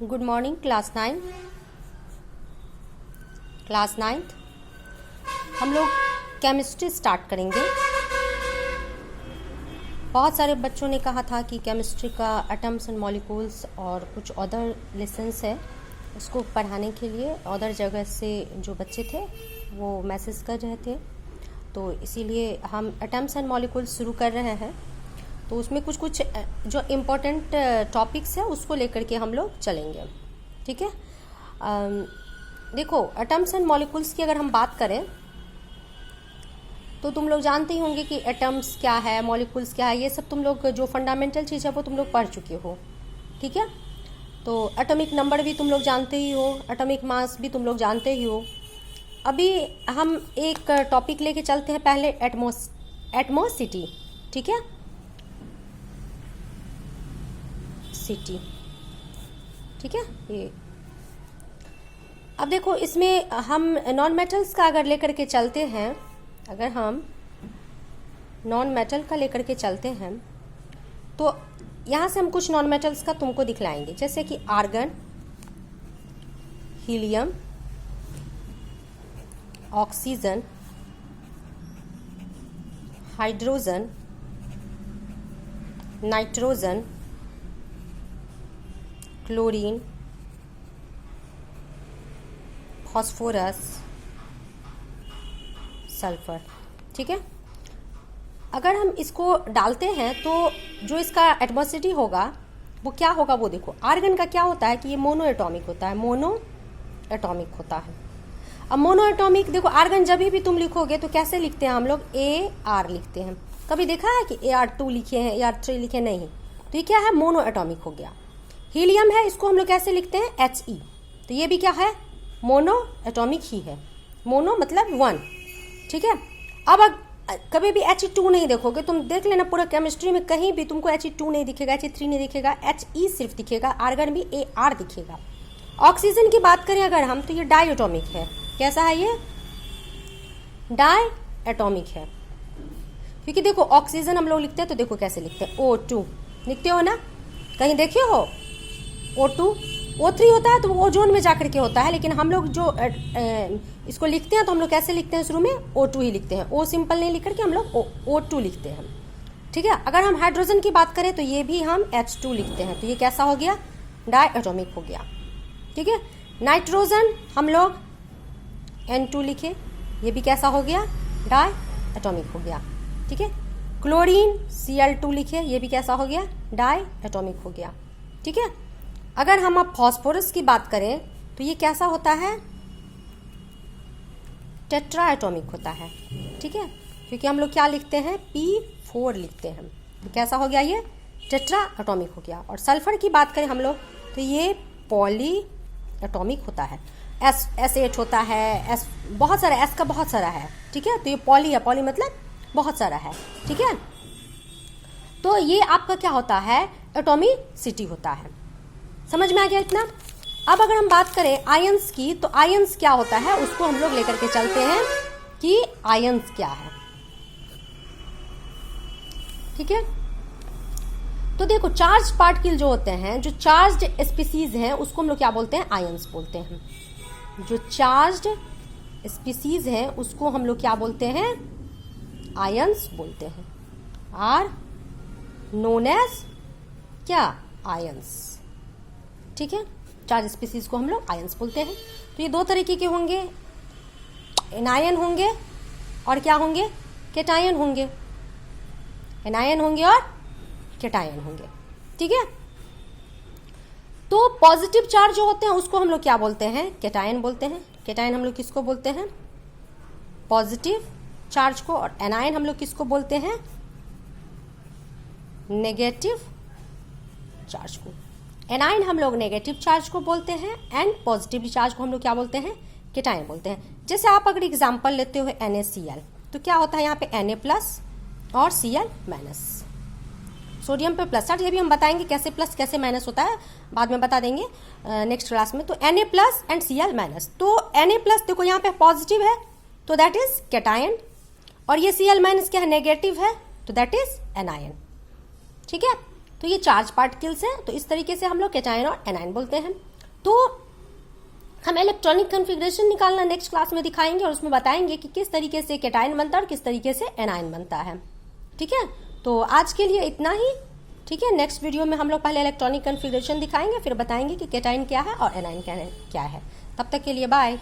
Good morning class ninth. हम लोग chemistry start करेंगे। बहुत सारे बच्चों ने कहा था कि केमिस्ट्री का एटम्स एंड मॉलिक्यूल्स और कुछ अदर लेसन्स है, उसको पढ़ाने के लिए अदर जगह से जो बच्चे थे वो मैसेज कर रहे थे, तो इसीलिए हम एटम्स एंड मॉलिक्यूल्स शुरू कर रहे हैं। तो उसमें कुछ जो इम्पोर्टेंट टॉपिक्स है उसको लेकर के हम लोग चलेंगे, ठीक है। देखो, एटम्स एंड मॉलिक्यूल्स की अगर हम बात करें तो तुम लोग जानते ही होंगे कि एटम्स क्या है, मॉलिक्यूल्स क्या है, ये सब तुम लोग जो फंडामेंटल चीज़ है वो तुम लोग पढ़ चुके हो, ठीक है। तो एटॉमिक नंबर भी तुम लोग जानते ही हो, एटॉमिक मास भी तुम लोग जानते ही हो। अभी हम एक टॉपिक लेके चलते हैं, पहले एटमॉसिटी, ठीक है, सिटी, ठीक है। ये अब देखो, इसमें हम नॉन मेटल्स का अगर लेकर के चलते हैं, अगर हम नॉन मेटल का लेकर के चलते हैं तो यहाँ से हम कुछ नॉन मेटल्स का तुमको दिखलाएंगे, जैसे कि argon, helium, oxygen, hydrogen, nitrogen, chlorine, phosphorus, sulphur, ठीक है। अगर हम इसको डालते हैं तो जो इसका एटमॉसिटी होगा वो क्या होगा, वो देखो। आर्गन का क्या होता है कि ये मोनो एटॉमिक होता है, मोनो एटॉमिक होता है। अब मोनो एटॉमिक देखो, आर्गन जब भी तुम लिखोगे तो कैसे लिखते हैं हम लोग, AR लिखते हैं। कभी देखा है कि AR2 लिखे हैं, AR3 लिखे? नहीं। तो ये क्या है, मोनो एटॉमिक हो गया। हीलियम है, इसको हम लोग कैसे लिखते हैं, HE। तो ये भी क्या है, मोनो एटॉमिक ही है। मोनो मतलब 1, ठीक है। अब कभी भी He2 नहीं देखोगे, तुम देख लेना पूरा केमिस्ट्री में कहीं भी तुमको He2 नहीं दिखेगा, He3 नहीं दिखेगा, HE सिर्फ दिखेगा। आर्गन भी AR दिखेगा। ऑक्सीजन की बात करें अगर हम, तो ये डाई एटॉमिक है। कैसा है ये, डाई एटॉमिक है, क्योंकि देखो ऑक्सीजन हम लोग लिखते हैं तो देखो कैसे लिखते हैं, O2 लिखते हो ना, कहीं देखे हो O2? O3 होता है तो वो ओजोन में जाकर के होता है, लेकिन हम लोग जो इसको लिखते हैं तो हम लोग कैसे लिखते हैं, शुरू में O2 ही लिखते हैं, O सिंपल नहीं लिख करके हम लोग O2 लिखते हैं, ठीक है। अगर हम हाइड्रोजन की बात करें तो ये भी हम H2 लिखते हैं, तो ये कैसा हो गया, डाई एटॉमिक हो गया, ठीक है। नाइट्रोजन हम लोग N2 लिखे, ये भी कैसा हो गया, डाई एटॉमिक हो गया, ठीक है। क्लोरीन Cl2 लिखे, ये भी कैसा हो गया, डाई एटॉमिक हो गया, ठीक है। अगर हम अब फॉस्फोरस की बात करें तो ये कैसा होता है, टेट्रा एटॉमिक होता है, ठीक है, क्योंकि हम लोग क्या लिखते हैं, P4 लिखते हैं, तो कैसा हो गया, ये टेट्रा एटॉमिक हो गया। और सल्फर की बात करें हम लोग तो ये पॉली एटॉमिक होता है, SH होता है, S बहुत सारा, S का बहुत सारा है, ठीक है। तो ये पॉली है, पॉली मतलब बहुत सारा है, ठीक है। तो ये आपका क्या होता है, एटॉमिसिटी होता है। समझ में आ गया इतना? अब अगर हम बात करें आयंस की, तो आयंस क्या होता है उसको हम लोग लेकर के चलते हैं कि आयंस क्या है, ठीक है। तो देखो, चार्ज पार्टिकल जो होते हैं, जो चार्ज्ड स्पीसीज हैं, उसको हम लोग क्या बोलते हैं, आयंस बोलते हैं। जो चार्ज्ड स्पीसीज हैं उसको हम लोग क्या बोलते हैं, आयंस बोलते हैं, आर नोन एज क्या, आयंस, ठीक है। चार्ज स्पीसीज को हम लोग आयंस बोलते हैं। तो ये दो तरीके के होंगे, एनायन होंगे और क्या होंगे, केटायन होंगे, एनायन होंगे और केटायन होंगे, ठीक है। तो पॉजिटिव चार्ज जो होते हैं उसको हम लोग क्या बोलते हैं, केटायन बोलते हैं। केटायन हम लोग किसको बोलते हैं, पॉजिटिव चार्ज को। और एनायन हम लोग किसको बोलते हैं, नेगेटिव चार्ज को। एनायन हम लोग नेगेटिव चार्ज को बोलते हैं एंड पॉजिटिव चार्ज को हम लोग क्या बोलते हैं, केटायन बोलते हैं। जैसे आप अगर एग्जांपल लेते हो NaCl, तो क्या होता है यहाँ पे Na+ और Cl-। सोडियम पे प्लस चार्ज, ये भी हम बताएंगे कैसे प्लस कैसे माइनस होता है, बाद में बता देंगे नेक्स्ट क्लास में। तो Na+ एंड Cl-। तो Na+ देखो यहाँ पे पॉजिटिव है तो दैट इज केटायन, और ये Cl- क्या है, नेगेटिव है, तो दैट इज एनायन, ठीक है। तो ये चार्ज पार्टिकल्स हैं, तो इस तरीके से हम लोग कैटायन और एनायन बोलते हैं। तो हम इलेक्ट्रॉनिक कॉन्फ़िगरेशन निकालना नेक्स्ट क्लास में दिखाएंगे और उसमें बताएंगे कि किस तरीके से कैटायन बनता है और किस तरीके से एनायन बनता है। ठीक है, तो आज के लिए इतना ही। ठीक है, नेक्स्ट वीडियो में हम लोग पहले इलेक्ट्रॉनिक कॉन्फ़िगरेशन दिखाएंगे, फिर बताएंगे कि कैटायन क्या है और एनायन क्या है। तब तक के लिए बाय।